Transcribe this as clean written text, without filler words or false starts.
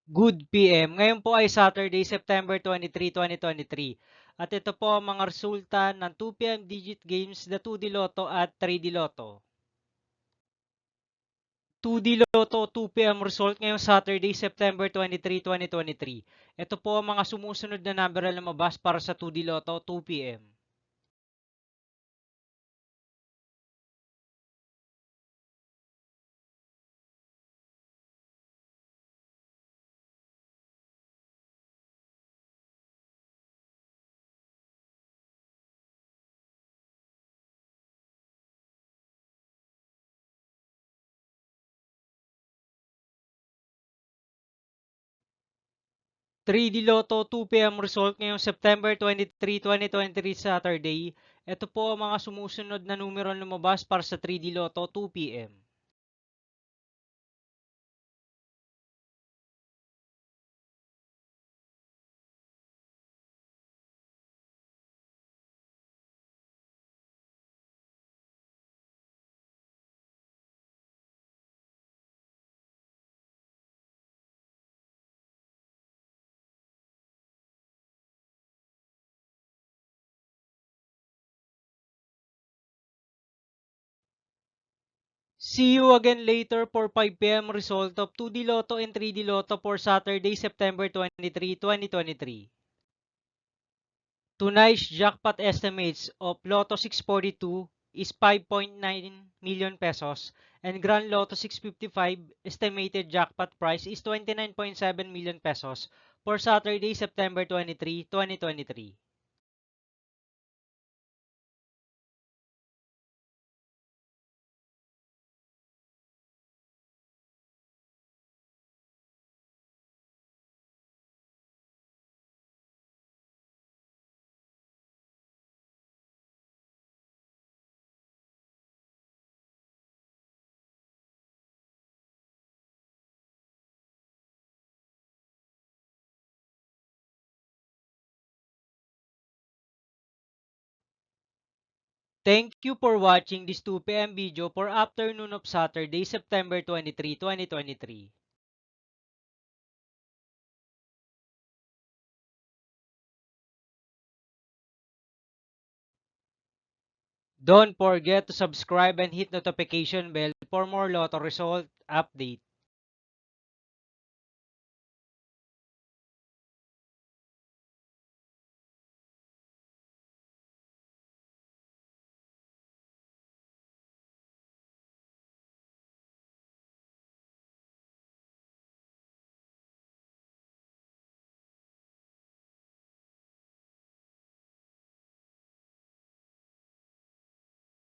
Good PM. Ngayon po ay Saturday, September 23, 2023. At ito po ang mga resulta ng 2 PM digit games na 2D Lotto at 3D Lotto. 2D Lotto 2 PM result ngayong Saturday, September 23, 2023. Ito po ang mga sumusunod na number na lumabas para sa 2D Lotto 2 PM. 3D Lotto 2 PM result ngayong September 23, 2023 Saturday. Ito po ang mga sumusunod na numero na lumabas para sa 3D Lotto 2 PM. See you again later for 5 PM result of 2D Lotto and 3D Lotto for Saturday, September 23, 2023. Tonight's jackpot estimates of Lotto 642 is 5.9 million pesos and Grand Lotto 655 estimated jackpot price is 29.7 million pesos for Saturday, September 23, 2023. Thank you for watching this 2 PM video for afternoon of Saturday, September 23, 2023. Don't forget to subscribe and hit notification bell for more Lotto result update.